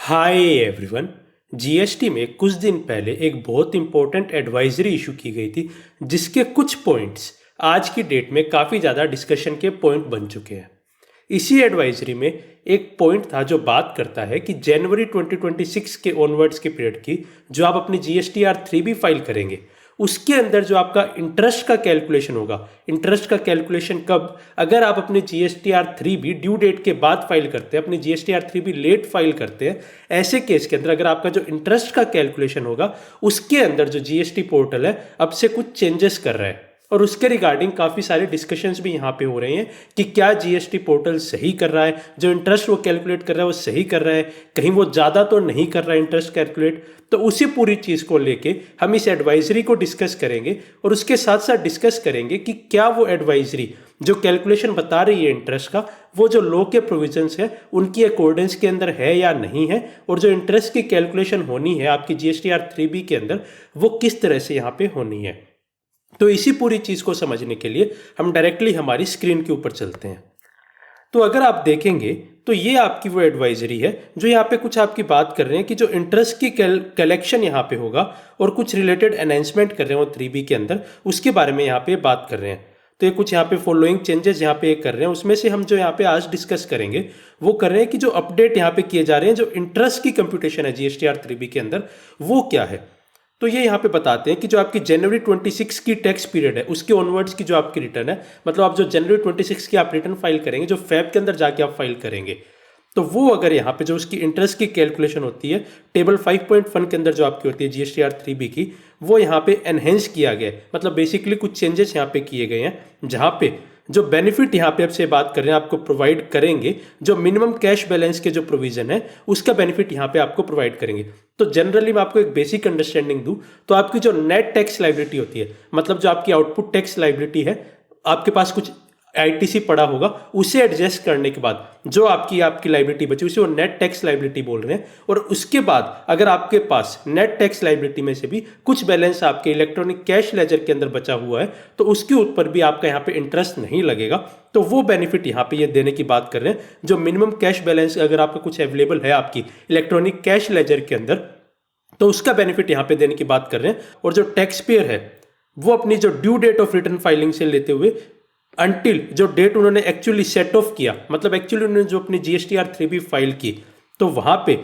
Hi everyone. GST में कुछ दिन पहले एक बहुत इंपॉर्टेंट एडवाइजरी इशू की गई थी, जिसके कुछ पॉइंट्स आज की डेट में काफ़ी ज़्यादा डिस्कशन के पॉइंट बन चुके हैं। इसी एडवाइजरी में एक पॉइंट था जो बात करता है कि जनवरी 2026 के ऑनवर्ड्स के पीरियड की जो आप अपनी जीएसटीआर 3B फाइल करेंगे, उसके अंदर जो आपका इंटरेस्ट का कैलकुलेशन होगा, इंटरेस्ट का कैलकुलेशन कब, अगर आप अपनी जीएसटीआर 3B ड्यू डेट के बाद फाइल करते हैं, अपनी जीएसटीआर 3B लेट फाइल करते हैं, ऐसे केस के अंदर अगर आपका जो इंटरेस्ट का कैलकुलेशन होगा उसके अंदर जो जीएसटी पोर्टल है अब से कुछ चेंजेस कर रहा है और उसके रिगार्डिंग काफ़ी सारे डिस्कशंस भी यहाँ पे हो रहे हैं कि क्या जीएसटी पोर्टल सही कर रहा है, जो इंटरेस्ट वो कैलकुलेट कर रहा है वो सही कर रहा है, कहीं वो ज़्यादा तो नहीं कर रहा है इंटरेस्ट कैलकुलेट। तो उसी पूरी चीज़ को लेके हम इस एडवाइजरी को डिस्कस करेंगे और उसके साथ साथ डिस्कस करेंगे कि क्या वो एडवाइजरी जो कैलकुलेशन बता रही है इंटरेस्ट का, वो जो लॉ के प्रोविजंस है उनकी अकॉर्डेंस के अंदर है या नहीं है, और जो इंटरेस्ट की कैलकुलेशन होनी है आपकी जीएसटीआर 3B के अंदर वो किस तरह से यहाँ पे होनी है। तो इसी पूरी चीज़ को समझने के लिए हम डायरेक्टली हमारी स्क्रीन के ऊपर चलते हैं। तो अगर आप देखेंगे तो ये आपकी वो एडवाइजरी है जो यहाँ पे कुछ आपकी बात कर रहे हैं कि जो इंटरेस्ट की कलेक्शन यहाँ पे होगा और कुछ रिलेटेड अनाउंसमेंट कर रहे हैं वो 3B के अंदर, उसके बारे में यहाँ पे बात कर रहे हैं। तो ये कुछ यहाँ पे फॉलोइंग चेंजेस यहाँ पे कर रहे हैं, उसमें से हम जो यहाँ पे आज डिस्कस करेंगे वो कर रहे हैं कि जो अपडेट यहाँ पे किए जा रहे हैं, जो इंटरेस्ट की कंप्यूटेशन है जीएसटीआर 3B के अंदर वो क्या है। तो ये यहाँ पे बताते हैं कि जो आपकी जनवरी 26 की टैक्स पीरियड है उसके ऑनवर्ड्स की जो आपकी रिटर्न है, मतलब आप जो जनवरी 26 की आप रिटर्न फाइल करेंगे, जो फेब के अंदर जाके आप फाइल करेंगे, तो वो अगर यहाँ पे जो उसकी इंटरेस्ट की कैलकुलेशन होती है टेबल 5.1 के अंदर जो आपकी होती है जीएसटीआर 3B की, वो यहाँ पे एनहेंस किया गया है। मतलब बेसिकली कुछ चेंजेस यहाँ पे किए गए हैं, जहाँ पे जो बेनिफिट यहाँ पे आपसे बात कर रहे हैं आपको प्रोवाइड करेंगे, जो मिनिमम कैश बैलेंस के जो प्रोविजन है उसका बेनिफिट यहाँ पे आपको प्रोवाइड करेंगे। तो जनरली मैं आपको एक बेसिक अंडरस्टैंडिंग दूं तो आपकी जो नेट टैक्स लायबिलिटी होती है, मतलब जो आपकी आउटपुट टैक्स लायबिलिटी है, आपके पास कुछ आईटीसी पड़ा होगा, उसे एडजस्ट करने के बाद जो आपकी लायबिलिटी बची उसे वो नेट टैक्स लायबिलिटी बोल रहे हैं। और उसके बाद अगर आपके पास नेट टैक्स लायबिलिटी में से भी कुछ बैलेंस आपके इलेक्ट्रॉनिक कैश लेजर के अंदर बचा हुआ है तो उसके ऊपर भी आपका यहाँ पे इंटरेस्ट नहीं लगेगा। तो वो बेनिफिट यहाँ पे ये देने की बात कर रहे हैं, जो मिनिमम कैश बैलेंस अगर आपका कुछ अवेलेबल है आपकी इलेक्ट्रॉनिक कैश लेजर के अंदर, तो उसका बेनिफिट यहाँ पे देने की बात कर रहे हैं। और जो टैक्स पेयर है वो अपनी जो due date of return filing से लेते हुए अंटिल जो डेट उन्होंने एक्चुअली सेट ऑफ किया, मतलब एक्चुअली उन्होंने जो अपनी जीएसटीआर 3B फाइल की, तो वहां पे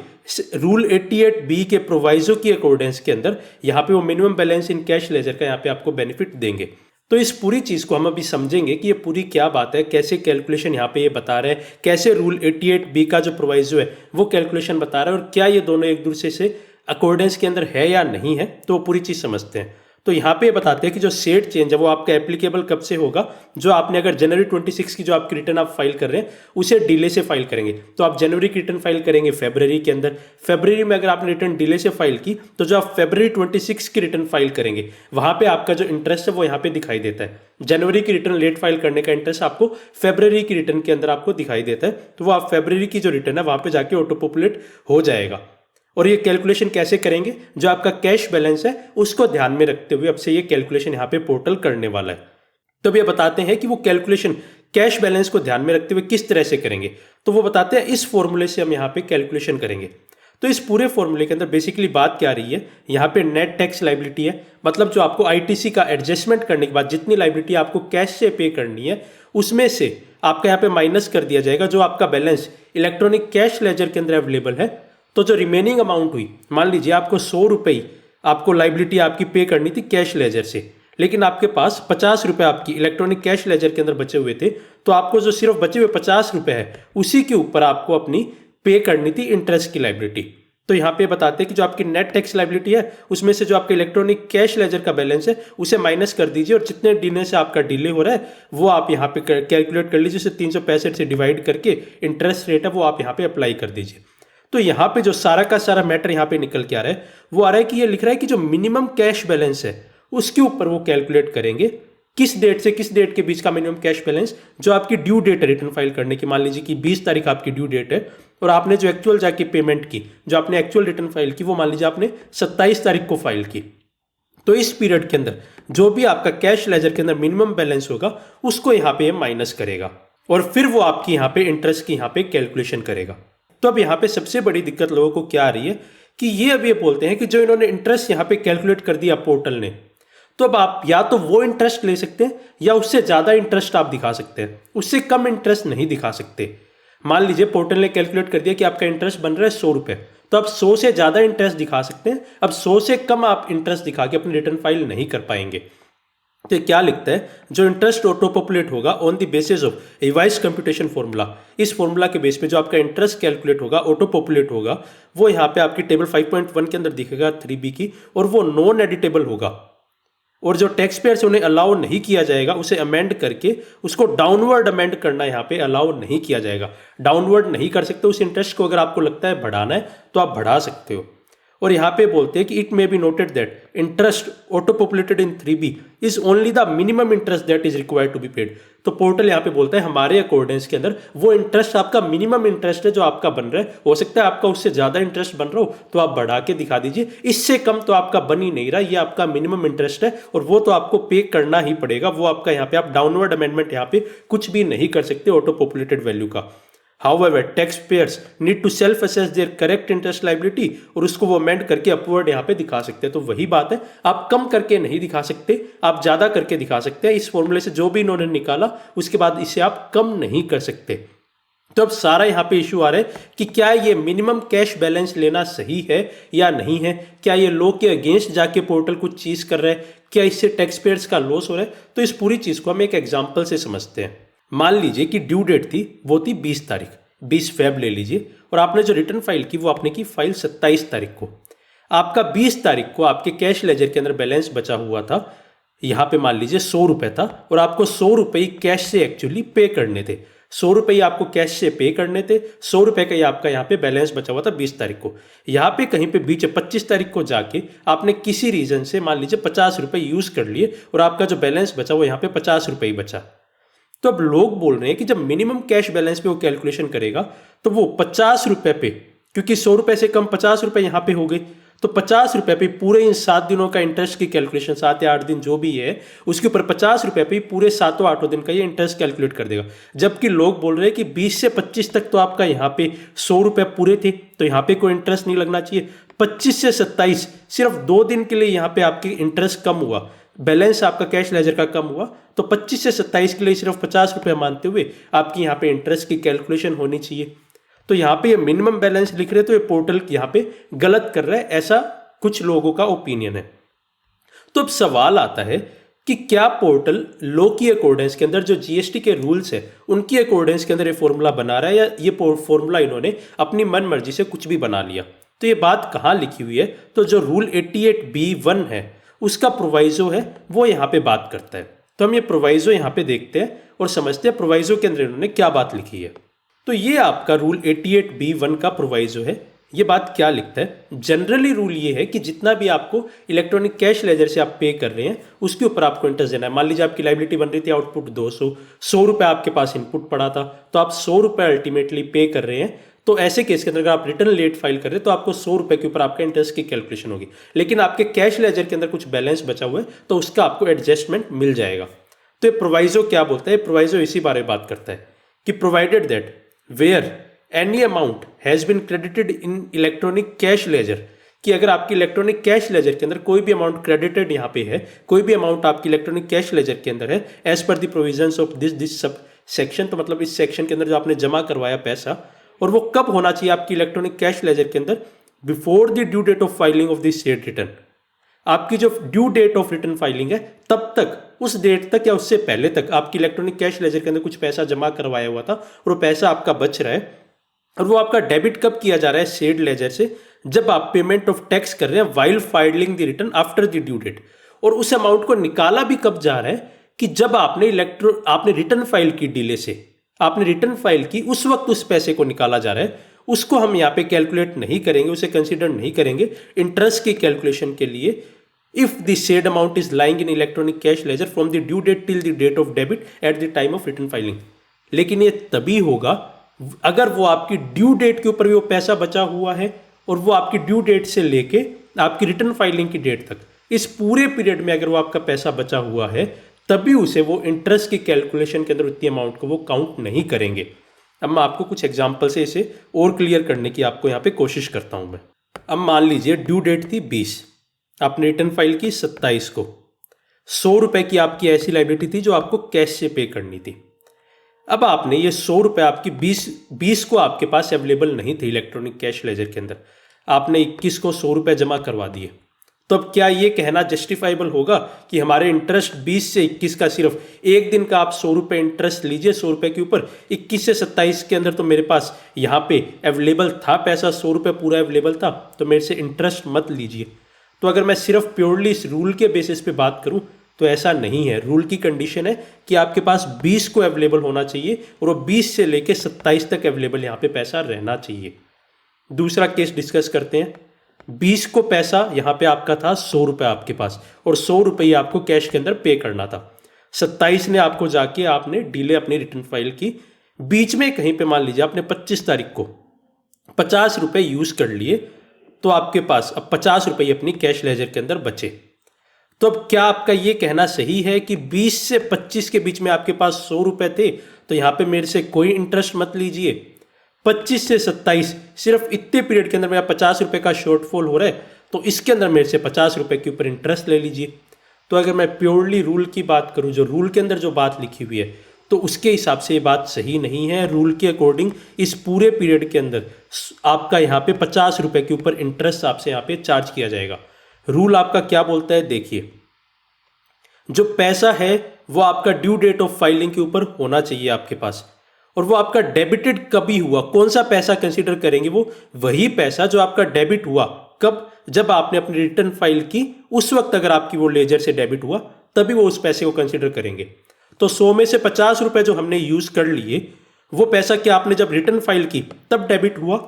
रूल 88B के प्रोवाइजो की अकॉर्डेंस के अंदर यहाँ पे वो minimum balance in cash ledger का यहाँ पे आपको बेनिफिट देंगे। तो इस पूरी चीज़ को हम अभी समझेंगे कि ये पूरी क्या बात है, कैसे कैलकुलेशन यहाँ पे ये बता रहे हैं, कैसे रूल 88B का जो प्रोवाइजो है वो कैलकुलेशन बता रहा है, और क्या ये दोनों एक दूसरे से अकॉर्डेंस के अंदर है या नहीं है, तो वो पूरी चीज़ समझते हैं। तो यहाँ पे बताते हैं कि जो सेट चेंज है वो आपका एप्लीकेबल कब से होगा, जो आपने अगर जनवरी 26 की जो आपकी रिटर्न आप फाइल कर रहे हैं उसे डिले से फाइल करेंगे, तो आप जनवरी की रिटर्न फाइल करेंगे फरवरी के अंदर, फरवरी में अगर आपने रिटर्न डिले से फाइल की तो जो आप फरवरी 26 की रिटर्न फाइल करेंगे वहां पे आपका जो इंटरेस्ट है वो यहाँ पे दिखाई देता है। जनवरी की रिटर्न लेट फाइल करने का इंटरेस्ट आपको फरवरी की रिटर्न के अंदर आपको दिखाई देता है, तो वो आप फरवरी की जो रिटर्न है वहां पे जाके ऑटो पॉपुलेट हो जाएगा। और ये कैलकुलेशन कैसे करेंगे, जो आपका कैश बैलेंस है उसको ध्यान में रखते हुए अब से ये कैलकुलेशन यहाँ पे पोर्टल करने वाला है। तो अब ये बताते हैं कि वो कैलकुलेशन कैश बैलेंस को ध्यान में रखते हुए किस तरह से करेंगे। तो वो बताते हैं इस फॉर्मूले से हम यहाँ पे कैलकुलेशन करेंगे। तो इस पूरे फॉर्मूले के अंदर बेसिकली बात क्या आ रही है, यहाँ पे नेट टैक्स लायबिलिटी है, मतलब जो आपको आईटीसी का एडजस्टमेंट करने के बाद जितनी लायबिलिटी आपको कैश से पे करनी है उसमें से आपका यहाँ पे माइनस कर दिया जाएगा जो आपका बैलेंस इलेक्ट्रॉनिक कैश लेजर के अंदर अवेलेबल है। तो जो रिमेनिंग अमाउंट हुई, मान लीजिए आपको 100 रुपये आपको लायबिलिटी आपकी पे करनी थी कैश लेजर से, लेकिन आपके पास 50 रुपये आपकी इलेक्ट्रॉनिक कैश लेजर के अंदर बचे हुए थे, तो आपको जो सिर्फ बचे हुए 50 रुपये है उसी के ऊपर आपको अपनी पे करनी थी इंटरेस्ट की लायबिलिटी। तो यहाँ पे बताते हैं कि जो आपकी नेट टैक्स लायबिलिटी है उसमें से जो आपका इलेक्ट्रॉनिक कैश लेजर का बैलेंस है उसे माइनस कर दीजिए, और जितने डिले से आपका डिले हो रहा है वो आप यहाँ पे कैलकुलेट कर लीजिए, उसे 365 से डिवाइड करके इंटरेस्ट रेट है वो आप यहाँ पे अप्लाई कर दीजिए। तो यहाँ पे जो सारा का सारा मैटर यहाँ पे निकल के आ रहा है वो आ रहा है कि ये लिख रहा है कि जो मिनिमम कैश बैलेंस है उसके ऊपर वो कैलकुलेट करेंगे किस डेट से किस डेट के बीच का मिनिमम कैश बैलेंस, जो आपकी ड्यू डेट है रिटर्न फाइल करने की, मान लीजिए कि 20 तारीख आपकी ड्यू डेट है और आपने जो एक्चुअल जाके पेमेंट की, जो आपने एक्चुअल रिटर्न फाइल की वो मान लीजिए आपने 27 तारीख को फाइल की, तो इस पीरियड के अंदर जो भी आपका कैश लेजर के अंदर मिनिमम बैलेंस होगा उसको यहाँ पे माइनस करेगा और फिर वो आपकी यहाँ पे इंटरेस्ट की यहाँ पे कैलकुलेशन करेगा। तो अब यहाँ पे सबसे बड़ी दिक्कत लोगों को क्या आ रही है कि ये अब ये बोलते हैं कि जो इन्होंने इंटरेस्ट यहाँ पे कैलकुलेट कर दिया पोर्टल ने, तो अब आप या तो वो इंटरेस्ट ले सकते हैं या उससे ज़्यादा इंटरेस्ट आप दिखा सकते हैं, उससे कम इंटरेस्ट नहीं दिखा सकते। मान लीजिए पोर्टल ने कैलकुलेट कर दिया कि आपका इंटरेस्ट बन रहा है 100 रुपये, तो आप 100 से ज़्यादा इंटरेस्ट दिखा सकते हैं, अब 100 से कम आप इंटरेस्ट दिखा के अपनी रिटर्न फाइल नहीं कर पाएंगे। तो क्या लिखता है, जो इंटरेस्ट ऑटो पॉपुलेट होगा on the basis of revise computation formula, इस फॉर्मूला के बेस पे जो आपका इंटरेस्ट कैलकुलेट होगा ऑटो पॉपुलेट होगा, वो यहाँ पे आपकी टेबल 5.1 के अंदर दिखेगा 3B की, और वो नॉन एडिटेबल होगा, और जो टैक्स पेयर से उन्हें अलाउ नहीं किया जाएगा उसे अमेंड करके उसको डाउनवर्ड अमेंड करना यहाँ पे अलाउ नहीं किया जाएगा। डाउनवर्ड नहीं कर सकते उस इंटरेस्ट को, अगर आपको लगता है बढ़ाना है तो आप बढ़ा सकते हो। और यहाँ पे बोलते हैं कि it may be noted that interest auto populated in 3B is only the minimum interest that is required to be paid. तो पोर्टल यहाँ पे बोलता है हमारे अकॉर्डेंस के अंदर वो इंटरेस्ट आपका मिनिमम इंटरेस्ट है जो आपका बन रहा है, हो सकता है आपका उससे ज़्यादा इंटरेस्ट बन रहा हो तो आप बढ़ा के दिखा दीजिए, इससे कम तो आपका बन ही नहीं रहा, ये आपका मिनिमम इंटरेस्ट है और वो तो आपको पे करना ही पड़ेगा। वो आपका यहाँ पे आप डाउनवर्ड अमेंडमेंट यहाँ पे कुछ भी नहीं कर सकते ऑटो पॉपुलेटेड वैल्यू का। However, taxpayers need to self assess their correct interest liability, और उसको वो अमेंड करके अपवर्ड यहाँ पे दिखा सकते हैं। तो वही बात है, आप कम करके नहीं दिखा सकते, आप ज़्यादा करके दिखा सकते हैं। इस फॉर्मूले से जो भी इन्होंने निकाला उसके बाद इसे आप कम नहीं कर सकते। तो अब सारा यहाँ पे इशू आ रहा है कि क्या ये मिनिमम कैश बैलेंस लेना सही है या नहीं है, क्या ये लॉ के अगेंस्ट जाके पोर्टल कुछ चीज़ कर रहा है, क्या इससे टैक्स पेयर्स का लॉस हो रहा है। तो इस पूरी चीज़ को हम एक एग्जाम्पल से समझते हैं। मान लीजिए कि ड्यू डेट थी वो थी 20 तारीख, 20 फेब ले लीजिए, और आपने जो रिटर्न फाइल की वो आपने की फाइल 27 तारीख को। आपका 20 तारीख को आपके कैश लेजर के अंदर बैलेंस बचा हुआ था, यहाँ पे मान लीजिए 100 रुपये था, और आपको 100 रुपये कैश से एक्चुअली पे करने थे। 100 रुपये आपको कैश से पे करने थे, 100 रुपये का ही आपका यहाँ पे बैलेंस बचा हुआ था 20 तारीख को। यहाँ पे कहीं पे बीच 25 तारीख को जाके आपने किसी रीजन से मान लीजिए 50 रुपये यूज़ कर लिए और आपका जो बैलेंस बचा वो यहाँ पे 50 रुपये ही बचा। तो अब लोग बोल रहे हैं कि जब मिनिमम कैश बैलेंस पे वो कैलकुलेशन करेगा तो वो 50 रुपये पे, क्योंकि 100 रुपये से कम 50 रुपये यहाँ पे हो गए, तो 50 रुपये पे पूरे इन 7 दिनों का इंटरेस्ट की कैलकुलेशन, 7 या 8 दिन जो भी है उसके ऊपर 50 रुपये पे पूरे 7-8 दिन का ये इंटरेस्ट कैलकुलेट कर देगा। जबकि लोग बोल रहे हैं कि 20 से 25 तक तो आपका यहाँ पे 100 रुपये पूरे थे तो यहाँ पे कोई इंटरेस्ट नहीं लगना चाहिए। 25 से 27 सिर्फ 2 दिन के लिए यहाँ पे आपकी इंटरेस्ट कम हुआ, बैलेंस आपका कैश लेजर का कम हुआ, तो 25 से 27 के लिए सिर्फ 50 रुपये मानते हुए आपकी यहाँ पे इंटरेस्ट की कैलकुलेशन होनी चाहिए। तो यहाँ पे ये मिनिमम बैलेंस लिख रहे तो ये पोर्टल यहाँ पे गलत कर रहा है, ऐसा कुछ लोगों का ओपिनियन है। तो अब सवाल आता है कि क्या पोर्टल लॉ की अकॉर्डेंस के अंदर जो जीएसटी के रूल्स है उनकी अकॉर्डेंस के अंदर ये फॉर्मूला बना रहा है, या ये फॉर्मूला इन्होंने अपनी मन मर्जी से कुछ भी बना लिया। तो ये बात कहाँ लिखी हुई है, तो जो रूल 88B1 है उसका प्रोवाइजो है वो यहाँ पे बात करता है। तो हम ये प्रोवाइजो यहाँ पे देखते हैं और समझते हैं प्रोवाइजो के अंदर इन्होंने क्या बात लिखी है। तो ये आपका रूल 88B1 का प्रोवाइजो है। ये बात क्या लिखता है, जनरली रूल ये है कि जितना भी आपको इलेक्ट्रॉनिक कैश लेजर से आप पे कर रहे हैं उसके ऊपर आपको इंटरेस्ट देना है। मान लीजिए आपकी लाइबिलिटी बन रही थी आउटपुट 200, 100 रुपये आपके पास इनपुट पड़ा था, तो आप 100 रुपये अल्टीमेटली पे कर रहे हैं। तो ऐसे केस के अंदर अगर आप रिटर्न लेट फाइल कर रहे हैं तो आपको 100 रुपये के ऊपर आपका इंटरेस्ट की कैलकुलेशन होगी, लेकिन आपके कैश लेजर के अंदर कुछ बैलेंस बचा हुआ है तो उसका आपको एडजस्टमेंट मिल जाएगा। तो ये प्रोवाइजो क्या बोलता है, प्रोवाइजो इसी बारे में बात करता है कि provided that where any amount has been credited in electronic cash ledger, कि अगर आपकी इलेक्ट्रॉनिक कैश लेजर के अंदर कोई भी अमाउंट क्रेडिटेड यहाँ पे है, कोई भी अमाउंट आपकी इलेक्ट्रॉनिक कैश लेजर के अंदर है as per the provisions of this sub section, तो मतलब इस सेक्शन के अंदर जो आपने जमा करवाया पैसा, और वो कब होना चाहिए आपकी इलेक्ट्रॉनिक कैश लेजर के अंदर, before the due date of filing of this said return. आपकी जो due date of return filing है तब तक, उस डेट तक या उससे पहले तक आपकी इलेक्ट्रॉनिक कैश लेजर के अंदर कुछ पैसा जमा करवाया हुआ था और वो पैसा आपका बच रहा है, और वो आपका डेबिट कब किया जा रहा है सेड लेजर से, जब आप पेमेंट ऑफ टैक्स कर रहे हैं while filing the return after the due date. और उस अमाउंट को निकाला भी कब जा रहा है कि जब आपने रिटर्न फाइल की डिले से, आपने रिटर्न फाइल की उस वक्त उस पैसे को निकाला जा रहा है। उसको हम यहाँ पे कैलकुलेट नहीं करेंगे, उसे कंसीडर नहीं करेंगे इंटरेस्ट की कैलकुलेशन के लिए। If the said amount is lying in electronic cash ledger from the due date till the date of debit at the time of return filing. लेकिन ये तभी होगा अगर वो आपकी ड्यू डेट के ऊपर भी वो पैसा बचा हुआ है और वो आपकी ड्यू डेट से लेके आपकी रिटर्न फाइलिंग की डेट तक, इस पूरे पीरियड में अगर वो आपका पैसा बचा हुआ है, तभी उसे वो इंटरेस्ट की कैलकुलेशन के अंदर उतनी अमाउंट को वो काउंट नहीं करेंगे। अब मैं आपको कुछ एग्जाम्पल से इसे और क्लियर करने की आपको यहाँ पे कोशिश करता हूँ मैं। अब मान लीजिए ड्यू डेट थी 20, आपने रिटर्न फाइल की 27 को। 100 रुपये की आपकी ऐसी लाइबिलिटी थी जो आपको कैश से पे करनी थी। अब आपने ये 100 रुपये आपकी 20 को आपके पास अवेलेबल नहीं थे इलेक्ट्रॉनिक कैश लेजर के अंदर, आपने 21 को 100 रुपये जमा करवा दिए। तो अब क्या ये कहना जस्टिफाइबल होगा कि हमारे इंटरेस्ट 20 से 21 का सिर्फ एक दिन का आप 100 रुपये इंटरेस्ट लीजिए 100 रुपये के ऊपर, 21 से 27 के अंदर तो मेरे पास यहाँ पे अवेलेबल था पैसा, 100 रुपये पूरा अवेलेबल था, तो मेरे से इंटरेस्ट मत लीजिए। तो अगर मैं सिर्फ प्योरली इस रूल के बेसिस पे बात करूं तो ऐसा नहीं है। रूल की कंडीशन है कि आपके पास 20 को अवेलेबल होना चाहिए और वो 20 से लेके 27 तक अवेलेबल यहाँ पे पैसा रहना चाहिए। दूसरा केस डिस्कस करते हैं। 20 को पैसा यहाँ पे आपका था 100 रुपये आपके पास और 100 रुपये आपको कैश के अंदर पे करना था। 27 ने आपको जाके आपने डिले अपनी रिटर्न फाइल की, बीच में कहीं पे मान लीजिए आपने 25 तारीख को 50 रुपये यूज कर लिए, तो आपके पास अब 50 रुपये अपनी कैश लेजर के अंदर बचे। तो अब क्या आपका ये कहना सही है कि 20 से 25 के बीच में आपके पास 100 रुपये थे तो यहाँ पे मेरे से कोई इंटरेस्ट मत लीजिए, 25 से 27 सिर्फ इतने पीरियड के अंदर मेरा 50 रुपये का शॉर्टफॉल हो रहा है तो इसके अंदर मेरे से 50 रुपये के ऊपर इंटरेस्ट ले लीजिए। तो अगर मैं प्योरली रूल की बात करूँ, जो रूल के अंदर जो बात लिखी हुई है, तो उसके हिसाब से ये बात सही नहीं है। रूल के अकॉर्डिंग इस पूरे पीरियड के अंदर आपका यहाँ पे 50 रुपये के ऊपर इंटरेस्ट आपसे यहाँ पे चार्ज किया जाएगा। रूल आपका क्या बोलता है देखिए, जो पैसा है वो आपका ड्यू डेट ऑफ फाइलिंग के ऊपर होना चाहिए आपके पास, और वो आपका डेबिटेड कभी हुआ, कौन सा पैसा कंसीडर करेंगे, वो वही पैसा जो आपका डेबिट हुआ कब, जब आपने अपनी रिटर्न फाइल की उस वक्त अगर आपकी वो लेजर से डेबिट हुआ तभी वो उस पैसे को कंसीडर करेंगे। तो 100 में से 50 रुपये जो हमने यूज कर लिए, वो पैसा क्या आपने जब रिटर्न फाइल की तब डेबिट हुआ?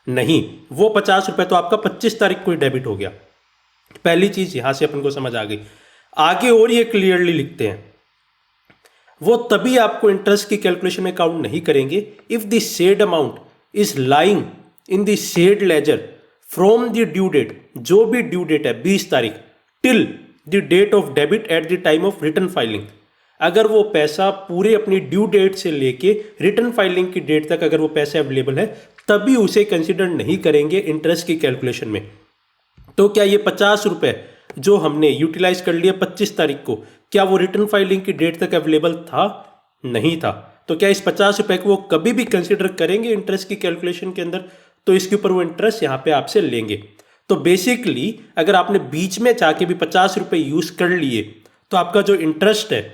नहीं, वो 50 रुपये तो आपका 25 तारीख को ही डेबिट हो गया। पहली चीज यहां से अपन को समझ आ गई। आगे और ये क्लियरली लिखते हैं, वो तभी आपको इंटरेस्ट की कैलकुलेशन में काउंट नहीं करेंगे if the said amount is lying in the said ledger from the due date, जो भी ड्यू डेट है 20 तारीख, till the date of debit at the time of return filing. अगर वो पैसा पूरे अपनी ड्यू डेट से लेके रिटर्न फाइलिंग की डेट तक अगर वो पैसे अवेलेबल है तभी उसे कंसिडर नहीं करेंगे इंटरेस्ट की कैलकुलेशन में। तो क्या ये 50 रुपये जो हमने यूटिलाइज कर लिया 25 तारीख को, क्या वो रिटर्न फाइलिंग की डेट तक अवेलेबल था? नहीं था। तो क्या इस 50 रुपये को वो कभी भी कंसिडर करेंगे इंटरेस्ट की कैलकुलेशन के अंदर? तो इसके ऊपर वो इंटरेस्ट यहाँ पे आपसे लेंगे। तो बेसिकली अगर आपने बीच में जाके भी 50 रुपये यूज कर लिए तो आपका जो इंटरेस्ट है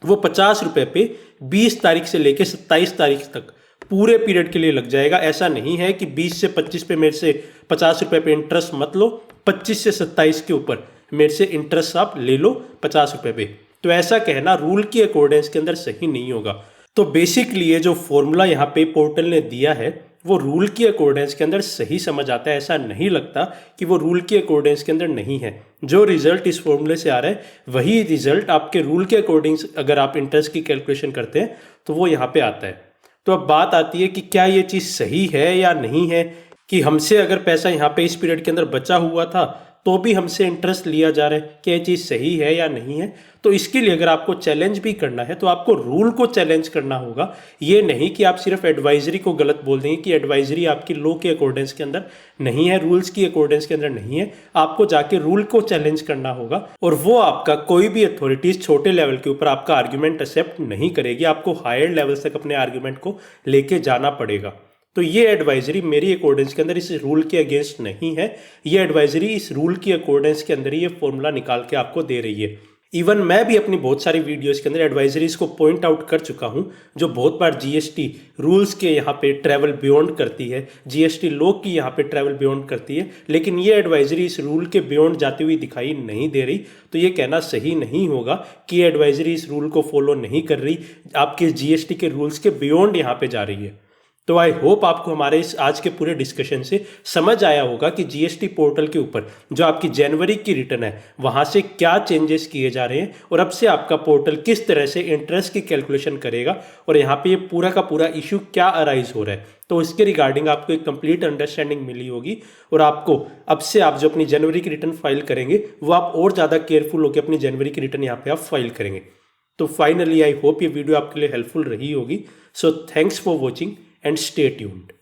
वो 50 रुपये पे 20 तारीख से लेके 27 तारीख तक पूरे पीरियड के लिए लग जाएगा। ऐसा नहीं है कि 20 से 25 पे मेरे से 50 रुपये पे इंटरेस्ट मत लो, 25 से 27 के ऊपर मेरे से इंटरेस्ट आप ले लो 50 रुपये पे। तो ऐसा कहना रूल की अकॉर्डेंस के अंदर सही नहीं होगा। तो बेसिकली ये जो फॉर्मूला यहाँ पे पोर्टल ने दिया है वो रूल की अकॉर्डेंस के अंदर सही समझ आता है। ऐसा नहीं लगता कि वो रूल की अकॉर्डेंस के अंदर नहीं है। जो रिजल्ट इस फॉर्मूले से आ रहा है वही रिजल्ट आपके रूल के अकॉर्डिंग अगर आप इंटरेस्ट की कैलकुलेशन करते हैं तो वो यहाँ पे आता है। तो अब बात आती है कि क्या ये चीज़ सही है या नहीं है, कि हमसे अगर पैसा यहाँ पे इस पीरियड के अंदर बचा हुआ था तो भी हमसे इंटरेस्ट लिया जा रहा है, क्या ये चीज़ सही है या नहीं है? तो इसके लिए अगर आपको चैलेंज भी करना है तो आपको रूल को चैलेंज करना होगा। ये नहीं कि आप सिर्फ एडवाइजरी को गलत बोल देंगे कि एडवाइजरी आपकी लॉ के अकॉर्डेंस के अंदर नहीं है, रूल्स की अकॉर्डेंस के अंदर नहीं है। आपको जाके रूल को चैलेंज करना होगा और वो आपका कोई भी अथॉरिटीज छोटे लेवल के ऊपर आपका आर्ग्यूमेंट एक्सेप्ट नहीं करेगी। आपको हायर लेवल तक अपने आर्ग्यूमेंट को लेके जाना पड़ेगा। तो ये एडवाइजरी मेरी अकॉर्डेंस के अंदर इस रूल के अगेंस्ट नहीं है। ये एडवाइजरी इस रूल की अकॉर्डेंस के अंदर ही ये फॉर्मूला निकाल के आपको दे रही है। इवन मैं भी अपनी बहुत सारी वीडियोस के अंदर एडवाइजरीज को पॉइंट आउट कर चुका हूं, जो बहुत बार जीएसटी रूल्स के यहाँ पे ट्रैवल बियॉन्ड करती है, जीएसटी लॉ की यहाँ पे ट्रैवल बियॉन्ड करती है, लेकिन ये एडवाइजरी इस रूल के बियॉन्ड जाती हुई दिखाई नहीं दे रही। तो ये कहना सही नहीं होगा कि एडवाइजरी इस रूल को फॉलो नहीं कर रही, आपके जीएसटी के रूल्स के बियॉन्ड यहाँ पे जा रही है। तो आई होप आपको हमारे इस आज के पूरे डिस्कशन से समझ आया होगा कि जीएसटी पोर्टल के ऊपर जो आपकी जनवरी की रिटर्न है वहाँ से क्या चेंजेस किए जा रहे हैं और अब से आपका पोर्टल किस तरह से इंटरेस्ट की कैलकुलेशन करेगा और यहाँ पे ये पूरा का पूरा इशू क्या अराइज हो रहा है। तो इसके रिगार्डिंग आपको एक कंप्लीट अंडरस्टैंडिंग मिली होगी और आपको अब से आप जो अपनी जनवरी की रिटर्न फाइल करेंगे वो आप और ज़्यादा केयरफुल होकर अपनी जनवरी की रिटर्न यहाँ पे आप फाइल करेंगे। तो फाइनली आई होप ये वीडियो आपके लिए हेल्पफुल रही होगी। So thanks for watching and stay tuned.